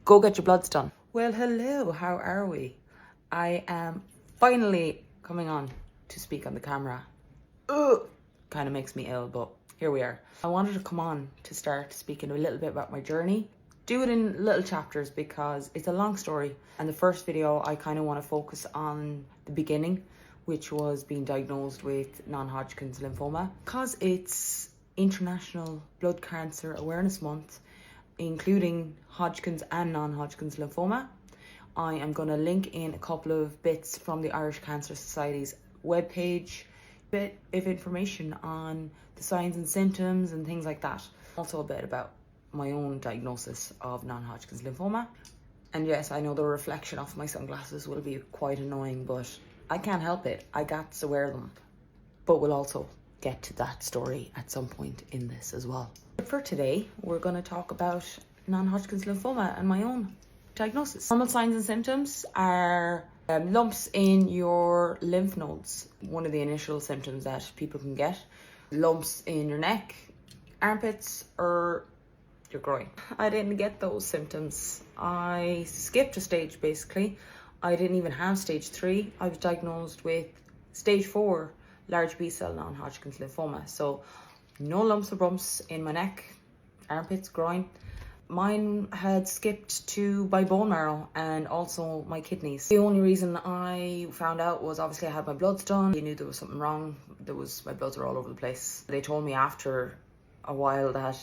go get your bloods done. Well, hello, how are we? I am finally coming on to speak on the camera. Ugh, kind of makes me ill, but here we are. I wanted to come on to start speaking a little bit about my journey. Do it in little chapters because it's a long story. And the first video, I kind of want to focus on the beginning, which was being diagnosed with non-Hodgkin's lymphoma. Because it's International Blood Cancer Awareness Month, including Hodgkin's and non-Hodgkin's lymphoma, I am going to link in a couple of bits from the Irish Cancer Society's webpage, bit of information on the signs and symptoms and things like that. Also a bit about my own diagnosis of non-Hodgkin's lymphoma. And yes, I know the reflection off my sunglasses will be quite annoying, but I can't help it. I got to wear them. But we'll also get to that story at some point in this as well. But for today, we're going to talk about non-Hodgkin's lymphoma and my own diagnosis. Normal signs and symptoms are lumps in your lymph nodes. One of the initial symptoms that people can get. Lumps in your neck, armpits, or your groin. I didn't get those symptoms. I skipped a stage basically. I didn't even have stage 3. I was diagnosed with stage 4 large B-cell non-Hodgkin's lymphoma. So no lumps or bumps in my neck, armpits, groin. Mine had skipped to my bone marrow and also my kidneys. The only reason I found out was obviously I had my bloods done. They knew there was something wrong. My bloods were all over the place. They told me after a while that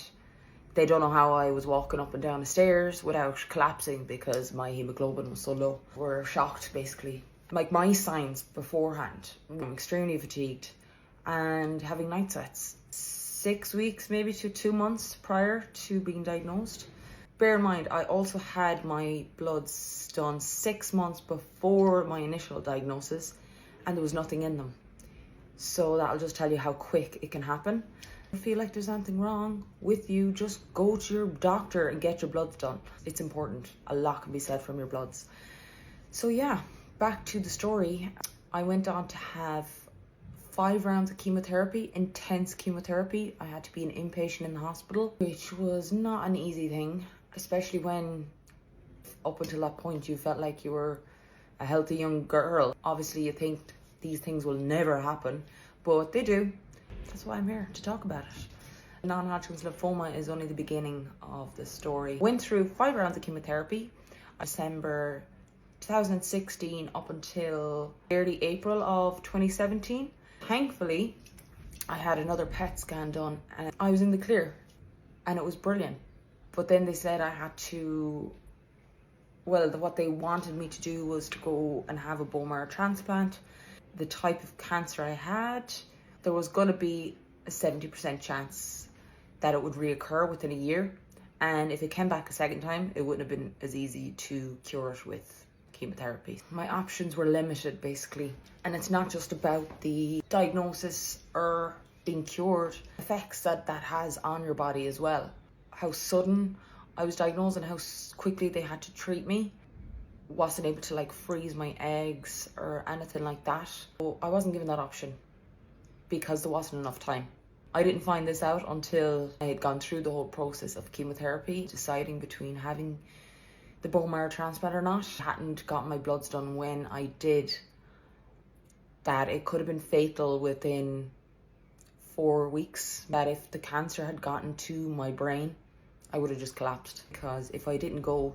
they don't know how I was walking up and down the stairs without collapsing because my hemoglobin was so low. We're shocked basically. Like my signs beforehand, I'm extremely fatigued and having night sweats. 6 weeks, maybe to 2 months prior to being diagnosed. Bear in mind, I also had my bloods done 6 months before my initial diagnosis and there was nothing in them. So that'll just tell you how quick it can happen. If you feel like there's anything wrong with you, just go to your doctor and get your bloods done. It's important. A lot can be said from your bloods. So yeah, back to the story. I went on to have 5 rounds of chemotherapy, intense chemotherapy. I had to be an inpatient in the hospital, which was not an easy thing, especially when up until that point you felt like you were a healthy young girl. Obviously you think these things will never happen, but they do. That's why I'm here to talk about it. Non-Hodgkin's lymphoma is only the beginning of the story. Went through 5 rounds of chemotherapy, December 2016 up until early April of 2017. Thankfully, I had another PET scan done and I was in the clear and it was brilliant. But then they said I had to, well, what they wanted me to do was to go and have a bone marrow transplant. The type of cancer I had, there was going to be a 70% chance that it would reoccur within a year. And if it came back a second time, it wouldn't have been as easy to cure it with chemotherapy. My options were limited basically. And it's not just about the diagnosis or being cured, effects that has on your body as well. How sudden I was diagnosed and how quickly they had to treat me. Wasn't able to like freeze my eggs or anything like that. So I wasn't given that option because there wasn't enough time. I didn't find this out until I had gone through the whole process of chemotherapy, deciding between having the bone marrow transplant or not. I hadn't gotten my bloods done when I did that. It could have been fatal within 4 weeks. That if the cancer had gotten to my brain, I would have just collapsed. Because if I didn't go,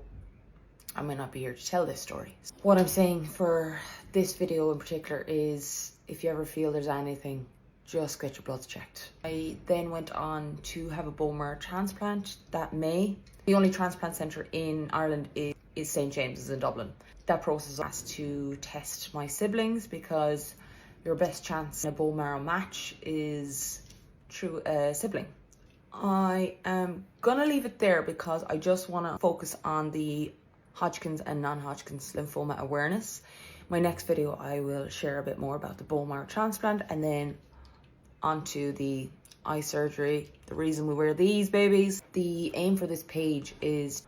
I might not be here to tell this story. What I'm saying for this video in particular is if you ever feel there's anything, just get your bloods checked. I then went on to have a bone marrow transplant that May. The only transplant centre in Ireland is St. James's in Dublin. That process was to test my siblings because your best chance in a bone marrow match is through a sibling. I am gonna leave it there because I just want to focus on the Hodgkin's and non-Hodgkin's lymphoma awareness. My next video I will share a bit more about the bone marrow transplant and then onto the eye surgery, the reason we wear these babies. The aim for this page is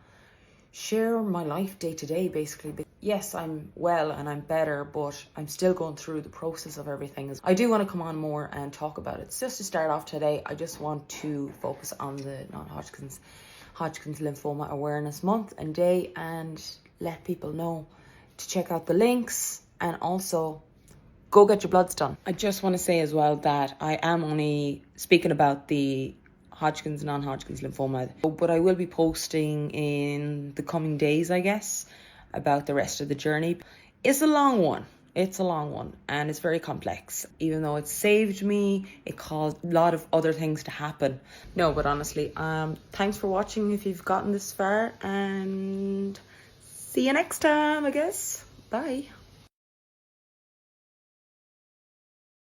share my life day to day basically. Yes, I'm well and I'm better, but I'm still going through the process of everything. I do want to come on more and talk about it. Just to start off today, I just want to focus on the non-Hodgkin's. Hodgkin's Lymphoma Awareness Month and Day, and let people know to check out the links and also go get your bloods done. I just want to say as well that I am only speaking about the Hodgkin's, non-Hodgkin's lymphoma, but I will be posting in the coming days, I guess, about the rest of the journey. It's a long one. It's a long one and it's very complex. Even though it saved me, it caused a lot of other things to happen. No, but honestly, thanks for watching if you've gotten this far, and see you next time, I guess. Bye.